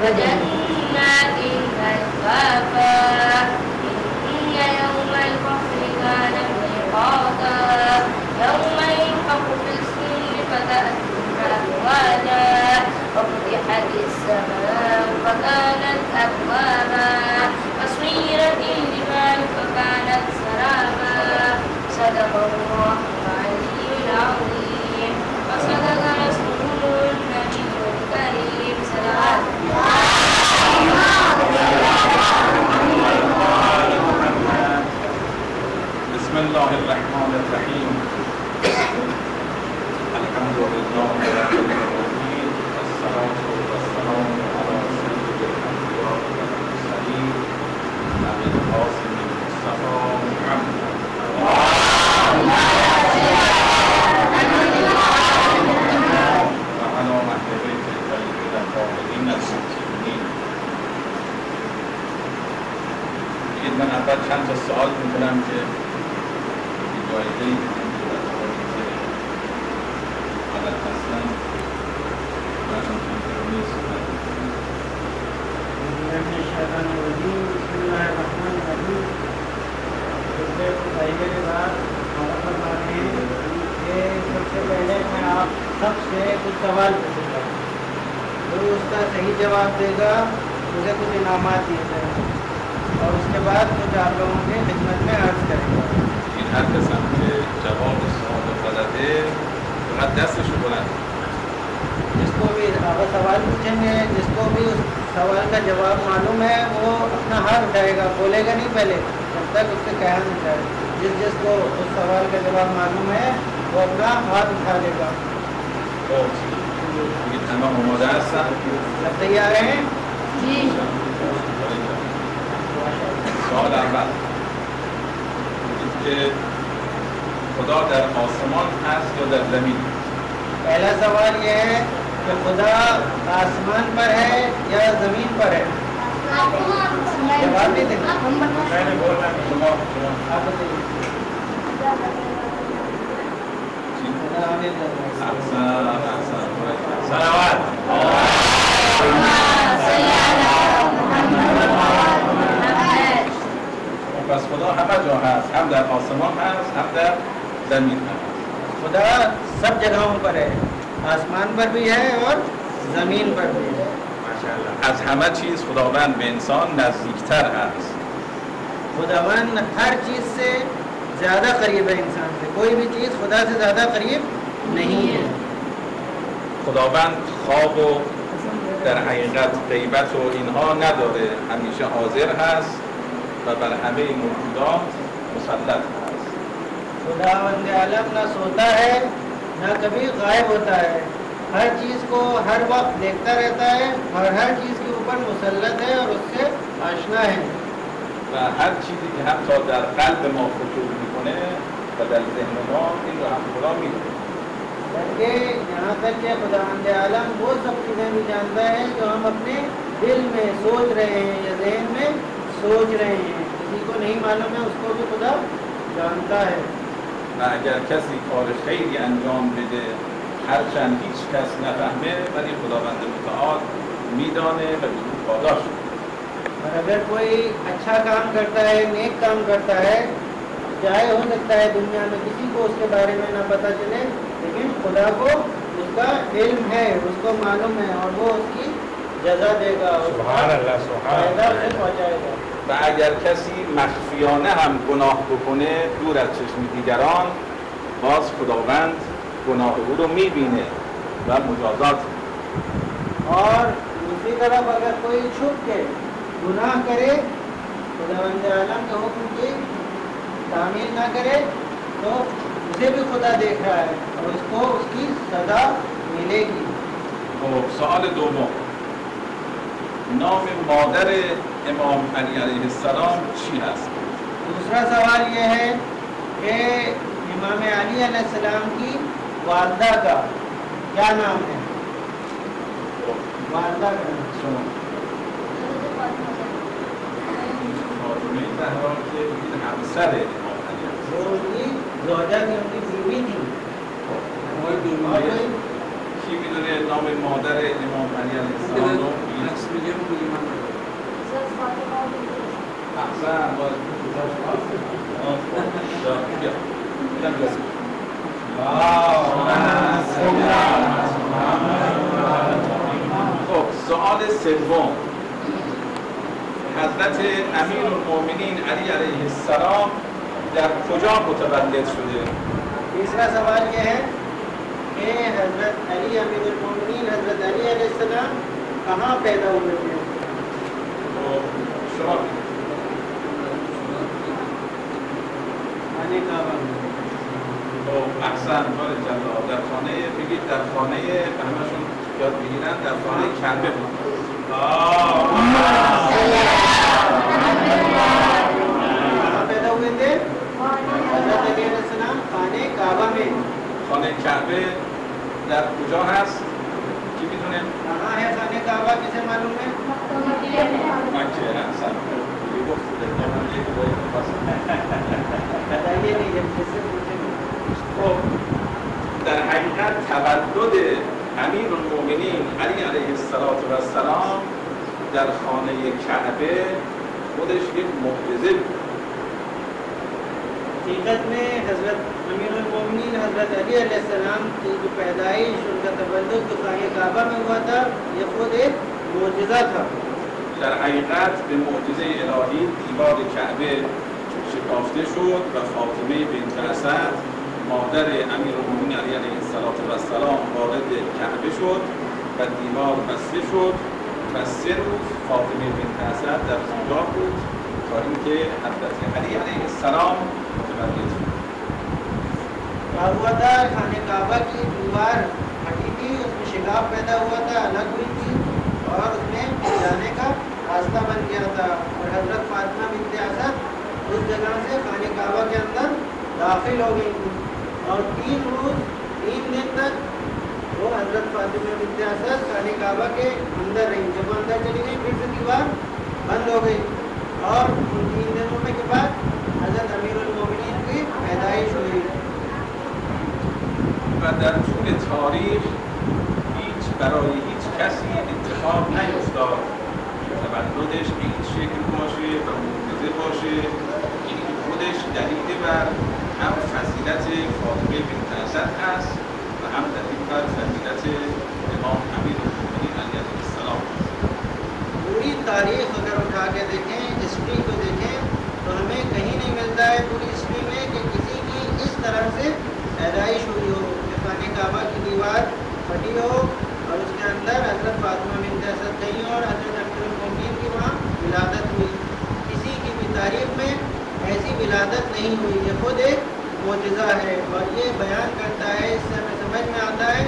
وجنات ألفافا إن يوم الفصل كان ميقاتا يوم ينفخ في الصور فتأتون أفواجا وفتحت السماء فكانت أبوابا وسيرت الجبال فكانت سرابا صدق الله العلي العظيم وصدق رسوله النبي الكريم صلوات بسم الله الرحمن الرحيم الحمد لله رب العالمين والصلاة والسلام على سيد الأنبياء والمرسلين أبي القاسم المصطفى محمد وعلى أهل بيت الطيبين الطاهرين المعصومين. من اول چند تا سوال میکنم که جایزه‌ای حالت هستن برشان چند ترونی صحبت بسم الله الرحمن الرحیم. पहले के बाद सबसे पहले मैं आप सबसे कुछ सवाल पूछूंगा, जो उसका सही जवाब देगा उसे कुछ इनामात दिए जाएंगे और उसके बाद कुछ आप लोगों के खिदमत में अर्ज करेंगे. این هر کسم که جواب سوال غلطه فقط دستشو بلند जिसको भी आप सवाल पूछेंगे, जिसको भी उस सवाल का जवाब मालूम है वो अपना हाथ उठाएगा, बोलेगा नहीं पहले जब तक उससे कहा नहीं जाए. जिसको उस सवाल का जवाब मालूम है वो अपना हाथ उठा लेगा. دیگه تمام آماده هستن؟ सब तैयार हैं؟ जी سوال اول میگید که خدا در آسمان هست یا در زمین؟ पहला सवाल ये है कि खुदा आसमान पर है या जमीन पर है. जवाब नहीं देना. मैंने बोलना नहीं. شما आप बताइए. احسن صلوات. پس خدا همه جا هست، هم در آسمان هست هم در زمین هست. खुदा सब जगहों पर है, आसमान पर भी है और जमीन पर भी है. از همه چیز خداوند به انسان نزدیکتر هست. खुदावन हर चीज़ से ज़्यादा करीब है इंसान से. कोई भी चीज़ खुदा से ज़्यादा करीब नहीं है. خداوند خواب و در حقیقت غیبت و اینها نداره، همیشه حاضر هست و بر همه موجودات مسلط هست. खुदावंद आलम ना सोता है ना कभी गायब होता है, हर चीज़ को हर वक्त देखता रहता है और हर चीज़ के ऊपर मुसल्लत है और उससे आशना है. و هر چیزی که حتی در قلب ما خطور میکنه و در ذهن ما این رو هم خدا میدونه. बल्कि यहाँ तक कि खुदावंद आलम वो सब चीज़ें भी जानता है जो हम अपने दिल में सोच रहे हैं या ज़हन में सोच रहे हैं. किसी को नहीं मालूम है, उसको भी खुदा जानता है. و اگر کسی کار خیلی انجام بده هرچند هیچ کس نفهمه ولی خداوند متعال میدانه و به او پاداش میده. और अगर कोई अच्छा काम करता है, नेक काम करता है, चाहे हो सकता है दुनिया में किसी को उसके बारे में ना पता चले, लेकिन खुदा को उसका इल्म है, उसको मालूम है और वो उसकी जजा देगा और फायदा उसे पहुँचाएगा. و اگر کسی مخفیانه هم گناه بکنه دور از چشم دیگران باز خداوند گناه او رو میبینه و مجازات میده. और दूसरी तरफ अगर कोई छुप के गुनाह करे, खुदावंद आलम के हुक्म की तामील ना करे तो उसे भी खुदा देख रहा है और उसको उसकी सजा मिलेगी. خب سوال دوم نام مادر امام علی علیه السلام چی هست؟ दूसरा सवाल ये है कि इमाम अली अलैहिस्सलाम की वालदा का क्या नाम है. वालदा का नाम شما فاطمه زهرا که این همسر امام علی است. वो उनकी जोजा की उनकी बीवी थी. آقای और دوربین कोई کی میدونه نام مادر امام علی علیه السلام رو؟ عکس میگه احسن خب سوال سوم، حضرت امیرالمومنین علی علیه السلام در کجا متولد شده؟ तीसरा सवाल यह है कि हजरत अली अमीरुल-मोमिनीन हजरत अली अलैहिस्सलाम कहाँ पैदा हुए थे? شما खाने काबा में। خب احسن بارک‌الله. در خانه بگید در خانه همشون یاد بگیرن در خانه کعبه بود. कहाँ पैदा हुए थे? हजरत अली अलैहिस्सलाम खाने काबा में। خانه کعبه در کجا هست؟ کی میدونه؟ कहाँ है खाने काबा, किसे मालूम है? مکه. احسن. دیگه گفت من یک باری می‌خواستم. बताइए नहीं, जब किससे पूछेंगे। خب در حقیقت تولد امیرالمومنین علی علیه السلام در خانه کعبه خودش یک معجزه بود. हकीकत में हजरत अमीरुल-मोमिनीन हजरत अली अलैहिस्सलाम की जो पैदाइश, उनका तवल्लुद जो खाने काबा में हुआ था, ये खुद एक मोजज़ा था। در حقیقت به معجزه الهی دیوار کعبه شکافته شد و فاطمه بنت اسد مادر امیرالمومنین علی علیه السلام وارد کعبه شد و دیوار بسته شد و 3 روز فاطمه بنت اسد در اونجا بود تا اینکه حضرت علی علیه السلام متولد شد. क्या हुआ था? खाने काबा की दीवार फटी थी, उसमें शिगाफ पैदा हुआ था, अलग हुई थी और उसमें जाने का रास्ता बन गया था और हजरत फातिमा बिन्त असद उस जगह से खाने काबा के अंदर दाखिल हो गई थी और 3 दिन तक वो हजरत फातिमा बिन्त असद खाने काबा के अंदर रही। जब वो अंदर चली गई फिर से दीवार बंद हो गई और उन 3 दिनों में के बाद हजरत अमीरुल-मोमिनीन की पैदाइश हुई। و در طول تاریخ برای هیچ کسی اتفاق نیفتاد که تولدش به این شکل باشه و معجزه باشه. این خودش دلیل بر هم فضیلت فاطمه بنت اسد است و هم دلیل بر فضیلت امام امیرالمومنین علی علیه السلام. पूरी तारीख अगर उठा के देखें, हिस्ट्री को देखें, तो हमें कहीं नहीं मिलता है पूरी हिस्ट्री में कि किसी की इस तरह से पैदाइश हुई हो कि खाने काबा की दीवार फटी हो और उसके अंदर हजरत फातिमा बिन्त असद गई और हजरत अमीरुल-मोमिनीन की वहाँ विलादत हुई। किसी की भी तारीख में ऐसी विलादत नहीं हुई। ये खुद एक मोजज़ा है और ये बयान करता है, इससे हमें समझ में आता है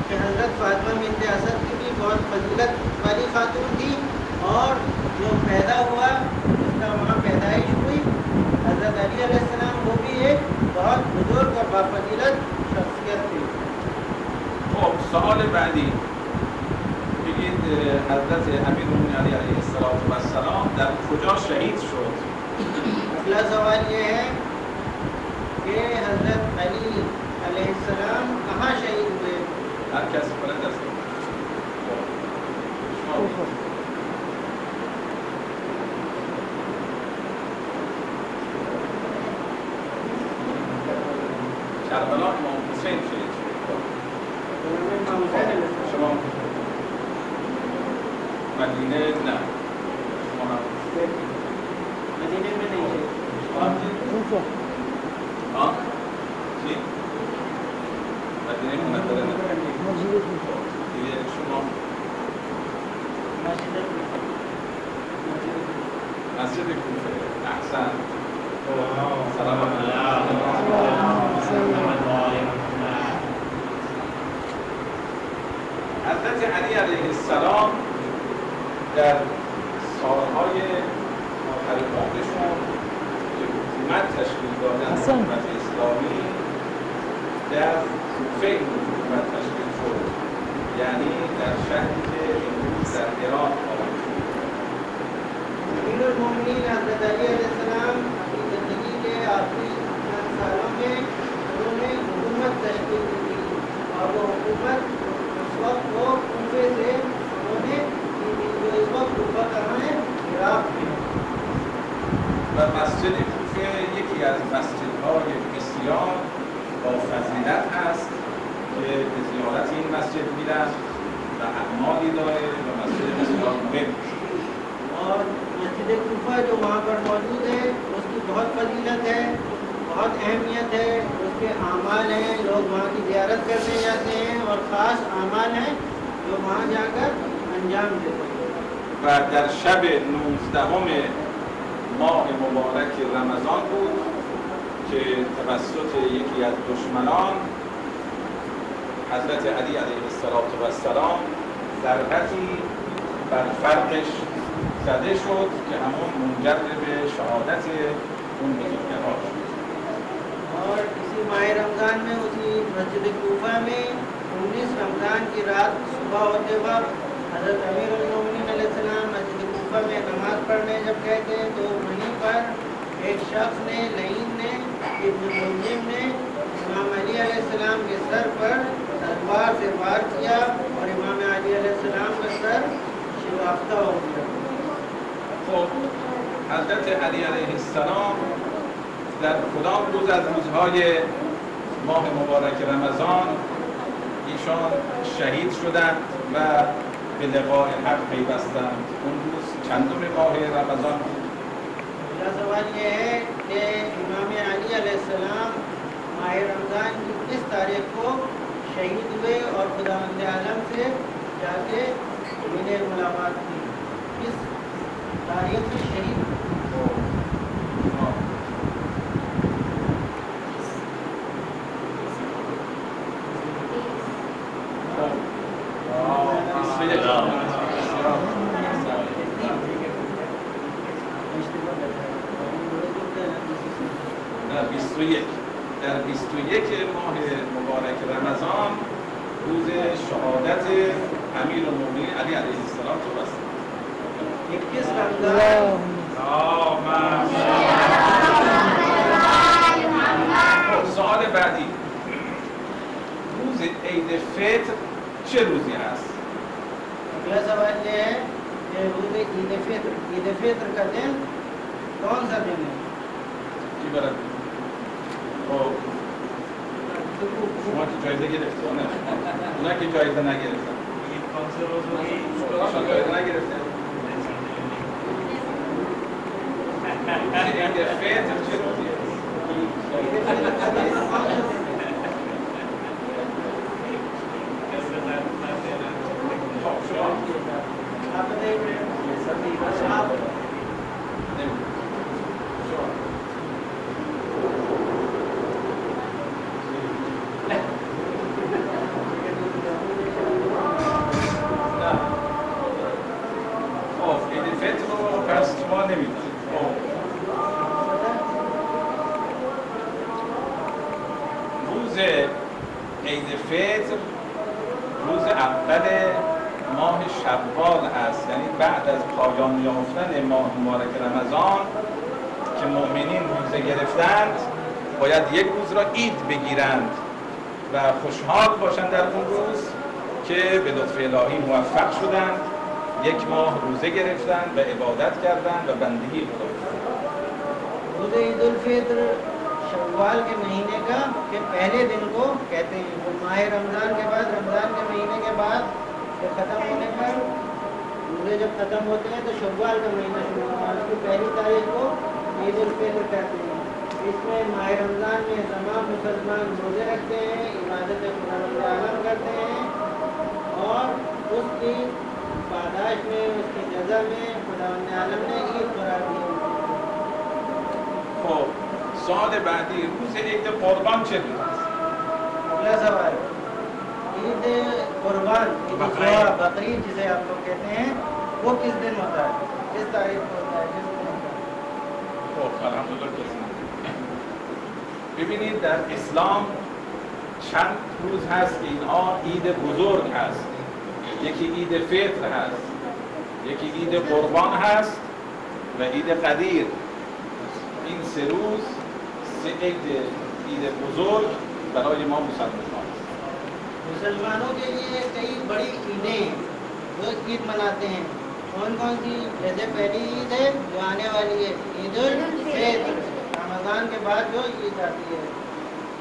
कि हजरत फातिमा बिन्त असद की भी बहुत फजीलत वाली खातून थी और जो पैदा हुआ, जिसका वहाँ पैदाइश हुई हजरत अली अलैहिस्सलाम, वो भी एक बहुत बुजुर्ग और बाफजीलत शख्सियत थी। خب سوال بعدی، بگید حضرت امیرالمومنین علی علیه السلام در کجا شهید شد؟ अगला सवाल ये है कि हजरत अली अलैहिस्सलाम कहाँ शहीद हुए? هر کسی بلند است. کربلا امام حسین شهید شد. شما مدینه نه. شما मदीने में नहीं है। हाँ जी مدینه منوره نه. دیگه شما مسجد کوفه. احسن. سلام حضرت علی علیه السلام در سالهای آخر عمرشون که حکومت تشکیل دادن حکومت اسلامی در کوفه این حکومت تشکیل شد، یعنی در شهری که امروز در ایران واقع شد. अमीरुल-मोमिनीन हजरत अली अलैहिस्सलाम अपनी ज़िंदगी के आखिरी सालों में उन्होंने हुकूमत तश्कील दी थी और वो हुकूमत उस वक्त वो कूफे से उन्होंने जो इस वक्त कूफा कहाँ है, इराक़ में। वहाँ की ज़ियारत करने जाते हैं और ख़ास अमाल हैं जो वहाँ जाकर अंजाम देते हैं। و در شب 19 ماه مبارک رمضان بود که توسط یکی از دشمنان حضرت علی علیه السلام ضربتی بر فرقش زده شد که همون منجر به شهادت اون بزرگوار شد. और इसी माह रमज़ान में उसी मस्जिद कूफा में 19 रमज़ान की रात सुबह होते वक्त हज़रत अमीरुल मोमिनीन अलैहिस्सलाम मस्जिद कूफा में नमाज़ पढ़ने जब गए थे तो वहीं पर एक शख्स ने लईन ने इब्न मुल्जिम ने इमाम अली अलैहिस्सलाम के सर पर तलवार से वार किया और इमाम अली अलैहिस्सलाम का सर शिवाफ्ता हो गया। خب حضرت علی علیه السلام در کدام روز از روزهای ماه مبارک رمضان ایشان شهید شدند و به لقاء حق پیوستند؟ اون روز چندم ماه رمضان بود؟ मेरा सवाल ये है कि इमाम अली अलैहिस्सलाम माह रमज़ान की किस तारीख को शहीद हुए और खुदावंद आलम से जाके मिले मुलाकात की, किस तारीख में शहीद हुए? در 21 ماه مبارک رمضان روز شهادت امیرالمومنین علی علیه السلام تو بست. 21 रमज़ान سوال بعدی، روز عید فطر چه روزی هست؟ अगला सवाल ये है कि रोज़ ईद फित्र का दिन कौन सा दिन है? کی برد؟ خب شما که جایزه گرفته نه؟ اونا که جایزه نگرفتن شما جایزه نگرفتن؟ عید فطر چه روزیه؟ عید فطر روز اول ماه شوال هست، یعنی بعد از پایان یافتن ماه مبارک رمضان که مؤمنین روزه گرفتند باید یک روز را عید بگیرند و خوشحال باشند در اون روز که به لطف الهی موفق شدند، یک ماه روزه گرفتند و عبادت کردند و بندگی خدا کردند. रोज़ ईद उल फित्र शव्वाल के महीने का के पहले दिन को कहते हैं। वो माह रमज़ान के बाद, रमज़ान के महीने के बाद जब ख़त्म होने पर रोज़े जब ख़त्म होते हैं तो शव्वाल का महीना शुरू होता है, उसकी पहली तारीख को ईद उल फित्र कहते हैं। इसमें माह रमज़ान में तमाम मुसलमान रोज़े रखते हैं, इबादत खुदावंद आलम करते हैं और उसकी पादाश में, उसकी जज़ा में खुदावंद आलम ने ईद करार दी। خب سوال بعدی، روز عید قربان چه روز است؟ अगला सवाल, ईद कुर्बान, ईद अज़हा, बकरीद जिसे आप लोग कहते हैं, वो किस दिन होता है, किस तारीख को होता है, किस दिन होता है? خب الحمدلله کسی ببینید در اسلام چند روز هست که اینها عید بزرگ هست. یکی عید فطر هست، یکی عید قربان هست و عید قدیر. این سه روز سه عید بزرگ برای ما مسلمان است. मुसलमानों के लिए कई बड़ी ईदें हैं, वो ईद मनाते हैं। कौन कौन सी? जैसे पहली ईद है जो आने वाली है ईद उल फित्र, रमज़ान के बाद जो ईद आती है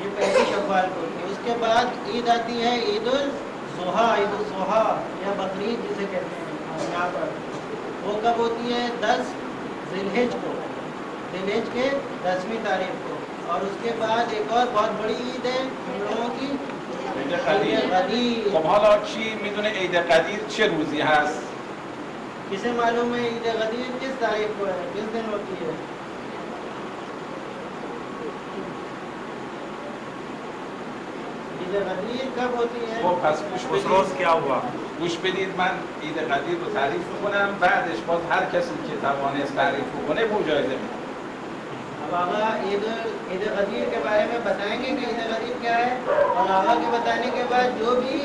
ये पहली शव्वाल को होती है। उसके बाद ईद आती है ईद उल ज़ुहा या बकरीद जिसे कहते हैं यहाँ पर। वो कब होती है? 10 ज़िलहिज को, ज़िलहिज के 10वीं तारीख को। और उसके बाद एक और बहुत बड़ी ईद है हम लोगों की عید قدیر. قدیر. خب حالا کی میدونه عید قدیر چه روزی هست؟ किसे मालूम है ईद गदीर किस तारीख को है, किस दिन होती है? ईद गदीर कब होती है? خب پس گوش उस रोज بدید. क्या हुआ؟ گوش بدید من عید قدیر رو تعریف میکنم، بعدش باز هر کسی که توانست تعریف کنه به جایزه میده. अब आगा ईद गदीर के बारे में बताएंगे कि ईद गदीर क्या है, और आगा के बताने के बाद जो भी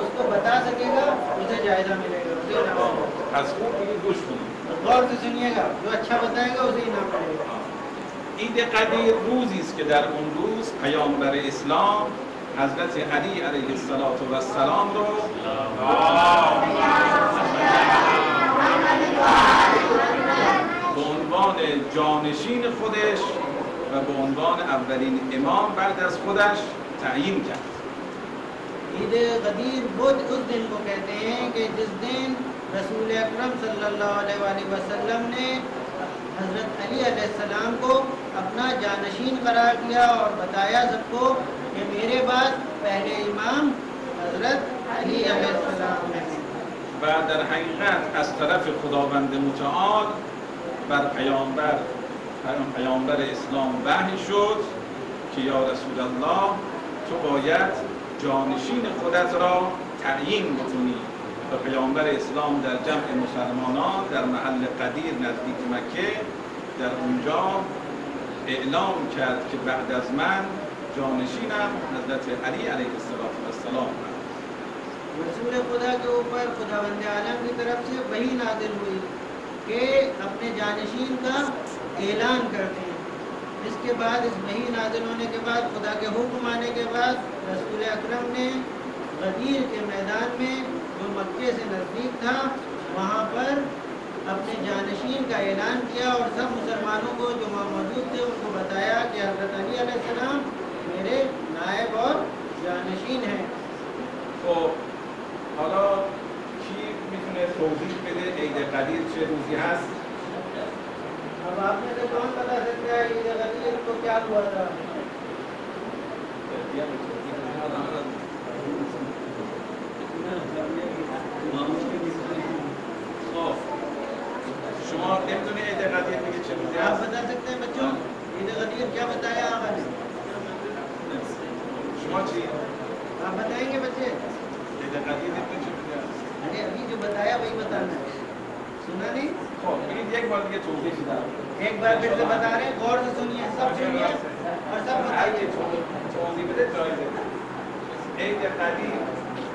उसको बता सकेगा उसे जायजा मिलेगा, उसे इनाम मिलेगा। پس خوب بگید گوش کنید. गौर से सुनिएगा, जो अच्छा बताएगा उसे इनाम मिलेगा। عید قدیر روزی است که در اون روز پیامبر اسلام حضرت علی علیه السلام رو به عنوان جانشین خودش و به عنوان اولین امام بعد از خودش تعیین کرد. ईद गदीर वो उस दिन को कहते हैं कि जिस दिन रसूल अकरम सल्लल्लाहु अलैहि वसल्लम ने हज़रत अली अलैहिस्सलाम को अपना जानशीन करार दिया और बताया सबको कि मेरे बाद पहले इमाम हज़रत अली अलैहिस्सलाम हैं। و در حقیقت از طرف خداوند متعال بر پیامبر اسلام وحی شد که یا رسول الله تو باید جانشین خودت را تعیین بکنی. و پیامبر اسلام در جمع مسلمانان در محل قدیر نزدیک مکه در اونجا اعلام کرد که بعد از من جانشینم حضرت علی علیه السلام. रसूल खुदा के ऊपर खुदावंद आलम की तरफ से वही नाजिल हुई कि अपने जानशीन का ऐलान करते हैं। इसके बाद इस वही नाजिल होने के बाद खुदा के हुक्म आने के बाद रसूल अकरम ने गदीर के मैदान में जो मक्के से नज़दीक था वहाँ पर अपने जानशीन का ऐलान किया और सब मुसलमानों को जो वहाँ मौजूद थे उनको बताया कि हज़रत अली अलैहिस्सलाम मेरे नायब और जानशीन हैं। خب حالا کی میتونه توضیح بده عید قدیر چه روزی هست؟ अब आपने से कौन बता सकता है ईद गदीर को क्या हुआ था? خب شما نمیدونه عید قدیر میگه چه روزی आप هست؟ बता सकते हैं बच्चों ईद गदीर क्या बताया आपने? شما چی؟ आप बताएंगे बच्चे? عید قدیر نمیدونه چه روزی هست؟ अरे अभी जो बताया वही बताना है, सुना नहीं? خب بگید یک بار دیگه توضیح بدم. एक बार फिर से बता रहे हैं, गौर से सुनिए, सब सुनिए और सब هر کی बताइए। توضیح بده جایزه. عید قدیر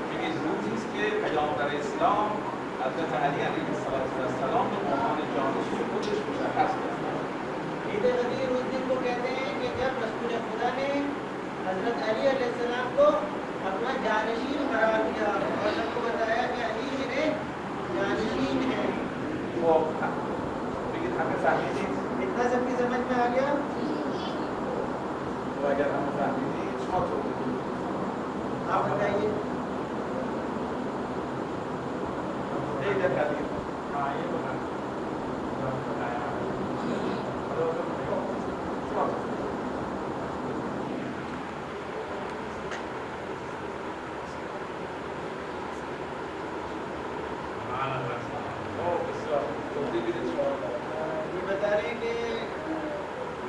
میگه روزی است که پیامبر اسلام حضرت علی علیه السلام رو به عنوان جانشین خودش مشخص کرد. ईद गदीर उस दिन को कहते हैं कि जब रसूल खुदा ने हजरत अली अलैहिस्सलाम को अपना जानशीन करार दिया और सबको बताया कि अली मेरे जानशीन हैं। خب بگید همه فهمیدید؟ इतना सबकी समझ में आ गया? خب اگر همه فهمیدید شما توضیح بدید. आप बताइए। عید قدیر ये बता रहे हैं कि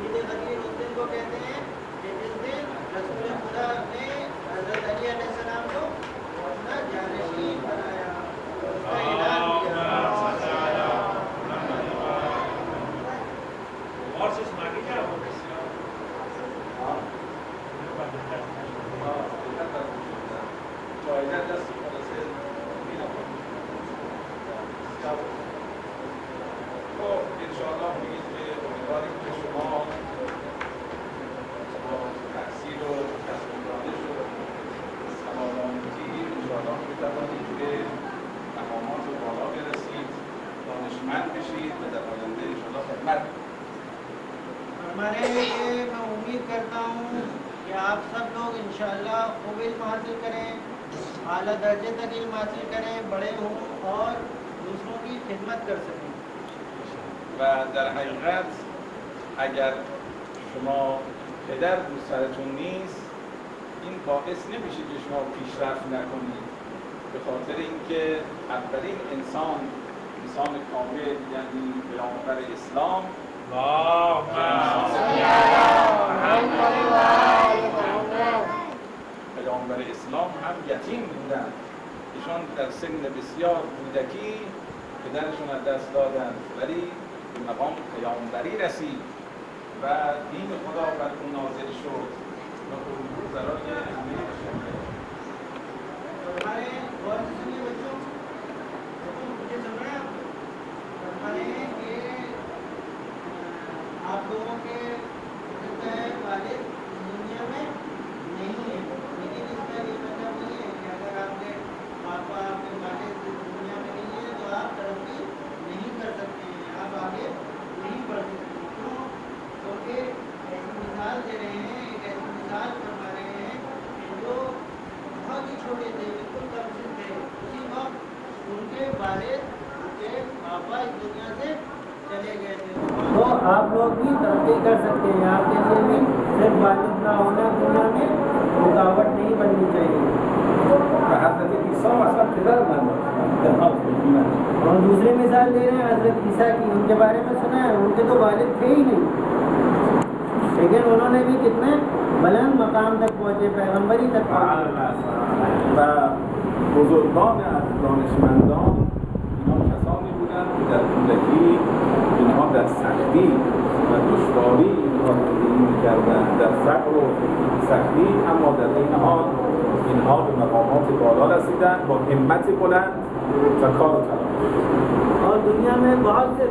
ईद गदीर उस दिन को कहते हैं कि जिस दिन रसूल खुदा ने हजरत अली अलैहिस्सलाम को अपना जानशीन बनाया, उसका ऐलान किया। और से सुना के क्या خب انشاءالله میگید که امیدواریم که شما با تحصیل و کسب و دانش و سوادآموزی انشاءالله بتوانید به مقامات بالا برسید، دانشمند بشید و در آینده انشاءالله خدمت کنید. हमारे लिए मैं उम्मीद करता हूँ कि आप सब लोग इंशाअल्लाह खूब इल्म हासिल करें, आला दर्जे तक इल्म हासिल करें, बड़े हों और दूसरों की खिदमत कर सकें। و در حقیقت اگر شما پدر دوست سرتون نیست، این باعث نمیشه که شما پیشرفت نکنید، به خاطر اینکه اولین انسان کامل یعنی پیامبر اسلام پیامبر اسلام هم یتیم بودن. ایشان در سن بسیار کودکی پدرشون از دست دادن ولی به مقام پیامبری رسید و دین خدا بر اون نازل شد و الگو برای همه بشر. हमारे और सुनिए बच्चों मुझे सुन रहे हैं हमारे ये आप लोगों के वाले दुनिया में नहीं है, लेकिन इसका ये मतलब नहीं है कि अगर आपके पापा आपके वाले दुनिया में नहीं है तो आप तरक्की नहीं कर सकते हैं, आप आगे नहीं बढ़ सकते। क्यों? क्योंकि ऐसी मिसाल दे रहे हैं, एक ऐसी मिसाल फरमा रहे हैं जो बहुत ही छोटे थे, बिल्कुल कमसिन थे, उसी वक्त उनके वालिद उनके पापा इस दुनिया से चले गए थे। तो आप लोग भी तरक्की कर सकते हैं, आपके लिए भी सिर्फ वालिद ना होना दुनिया में रुकावट नहीं बननी चाहिए। और दूसरी मिसाल दे रहे हैं हजरत ईसा की, उनके बारे में सुना है, उनके तो वालिद थे ही नहीं, लेकिन उन्होंने भी कितने बुलंद मकाम तक पहुँचे, पैगम्बरी तक पहुँचे। و بزرگان از دانشمندان اینا کسانی بودند که در کودکی اینها در سختی و دشواری اینها زندگی می‌کردند، در فقر و سختی، اما در این حال اینها به مقامات بالا رسیدند با همت بلند و کار و تلاش. और दुनिया में बहुत से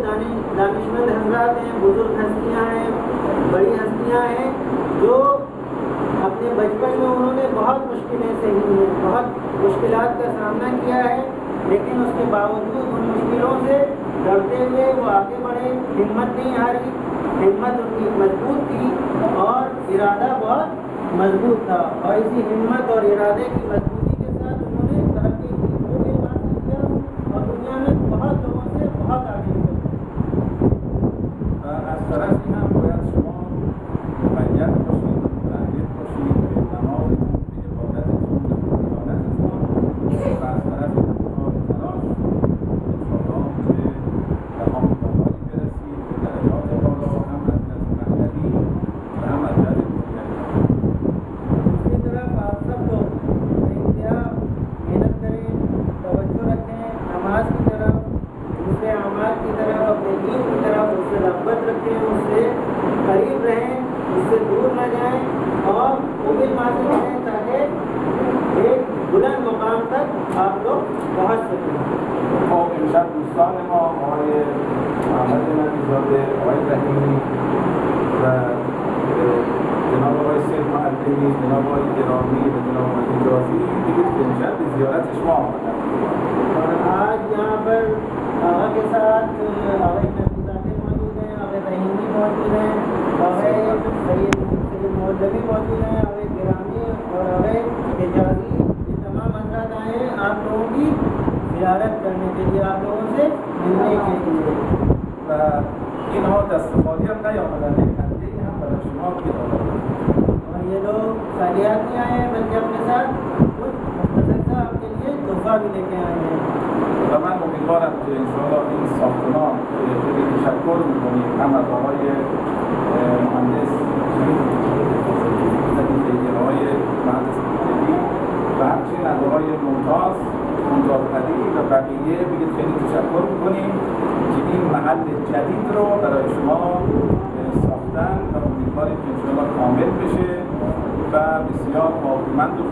दानिशमंद हजरात हैं, बुजुर्ग हस्तियाँ हैं, बड़ी हस्तियाँ हैं जो अपने बचपन में उन्होंने बहुत मुश्किलें सही हैं, बहुत मुश्किलात का सामना किया है, लेकिन उसके बावजूद उन मुश्किलों से डरते हुए वो आगे बढ़े, हिम्मत नहीं हारी, हिम्मत उनकी मजबूत थी और इरादा बहुत मजबूत था, और इसी हिम्मत और इरादे की मजबूती के साथ उन्होंने तरक्की की, वो भी हासिल किया और दुनिया में बहुत लोगों से बहुत आगे निकल गए। از طرفی هم باید شما مقید باشید، متعهد باشید به نمازتون، به عبادتتون، به دیانتتون، و از طرفی هم کار و تلاش انشاءالله که به مقام بالایی برسید، به درجات بالا، هم از جهت معنوی و هم از جهت دنیوی. दूसरी तरफ आप सब लोग इंतहा मेहनत करें, तवज्जो रखें नमाज की तरफ, दूसरे अमाल की तरफ, अपने दीन की तरफ उससे रग़बत रखें, उससे करीब रहें, उससे दूर न जाएं और मुबिल मासी करें ताकि एक बुलंद मुकाम तक आप लोग पहुँच सकें। خب امشب دوستان ما آقای محمد نبی‌زاده، آقای رحیمی و جناب آقای سید معلمی، جناب آقای گرامی و جناب آقای حجازی دیگه که امشب به زیارت شما آمدن. और आज यहाँ पर आगा के साथ आगे नबीज़ादे मौजूद हैं, आगे रहीमी मौजूद हैं, आगे सैयद मौलवी मौजूद हैं, आगे गिरामी और आगे हिजाज़ी, ये तमाम हज़रात आए हैं आप लोगों की ज़ियारत करने के लिए, आप लोगों से मिलने के लिए। و اینها دست خالی هم نیامدن، یک هدیه‌ای هم برای شما بیارن. और ये लोग सालियात नहीं आए हैं बल्कि अपने साथ कुछ मुख्तसर सा आपके लिए तोहफा भी लेके आए हैं। و من امیدوارم که انشاءالله این ساختمان خیلی تشکر می‌کنیم هم از آقای مهندس آقای مهندس دیگری و همچنین از آقای ممتاز علی و بقیه بگید خیلی تشکر می‌کنیم که این محل جدید رو برای شما ساختن و امیدواریم که انشاءالله کامل بشه و بسیار باقیمند و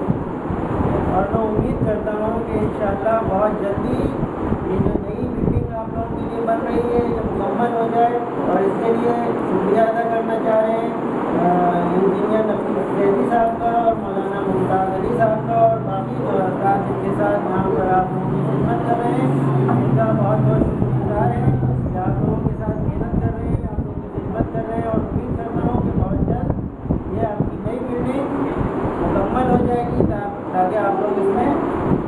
और मैं उम्मीद करता हूँ कि इंशाअल्लाह बहुत जल्दी ये जो नई बिल्डिंग आप लोगों के लिए बन रही है ये मुकम्मल हो जाए, और इसके लिए शुक्रिया अदा करना चाह रहे हैं इंजीनियर नफीस जैदी साहब का और मौलाना मुमताज़ अली साहब का और बाकी जो अफराद जिनके साथ यहाँ पर आप लोगों की खिदमत कर रहे हैं, इनका बहुत बहुत शुक्रगुजार हैं कि आप लोगों के साथ मेहनत कर रहे हैं, आप लोगों की खिदमत कर रहे हैं, और उम्मीद करता हूँ कि बहुत जल्द ये आपकी नई बिल्डिंग मुकम्मल हो जाएगी ताकि आप लोग इसमें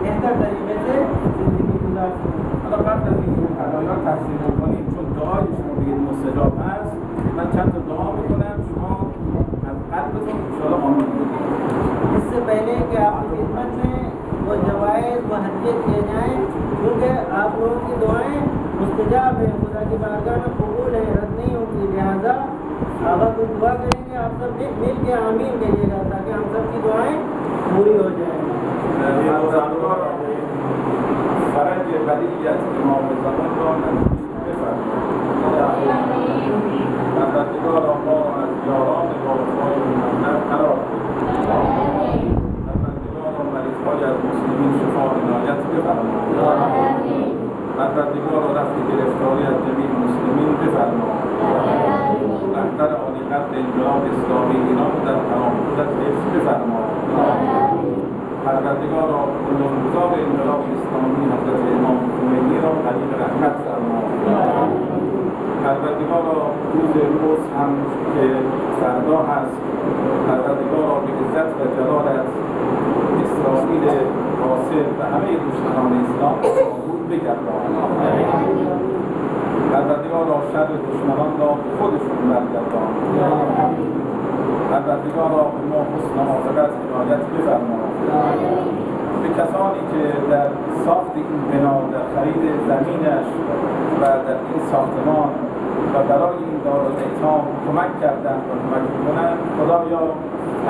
बेहतर तरीके से ज़िंदगी गुजार सकें। حالا قبل از اینکه هدایا تقسیم بکنیم چون دعای شما بگید مستجاب هست، من چند تا دعا میکنم، شما दस्तयाब है, खुदा की बारगाह में कबूल है, रद्द नहीं होती। लिहाजा आगा को दुआ करेंगे, आप सब मिल के आमीन कहिएगा ताकि हम सब की दुआएं पूरी हो जाएं। فرج بلیت امام زمان را نزدیک بفرمایید. پروردگارا ما را از یاران وفای محمد قرار بده. پروردگارا مریض‌های از مسلمین شفا عنایت بفرمایید. پروردگارا رفع گرفتاری از جمیع مسلمین بفرمایید. رهبر عالیقدر انقلاب اسلامی ایران در تمام خودت حفظ بفرمایید. پروردگارا بنیانگذار انقلاب اسلامی حضرت امام خمینی را قریب رحمت فرمایید. پروردگارا روز امروز هم که فردا هست، پروردگارا به عزت و جلالت اسرائیل قاصد و همه دشمنان اسلام نابود بگردان. پروردگارا شر دشمنان را به خودشون برگردان. پروردگارا به ما حسن عاقبت عنایت بفرمایید. به کسانی که در ساخت این بنا، در خرید زمینش و در این ساختمان و برای این دارالایتام کمک کردند و کمک میکنند، خدایا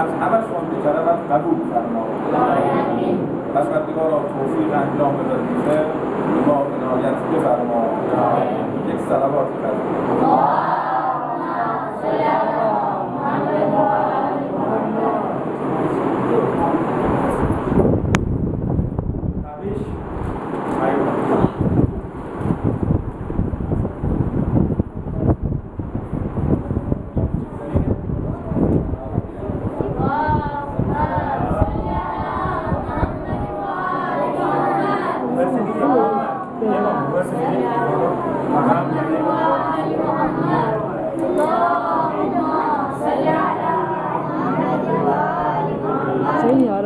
از همه‌شون به کرمت قبول فرمایید. پروردگارا توفیق انجام وظیفه به ما عنایت بفرمایید. یک صلوات فرمایید. चलिए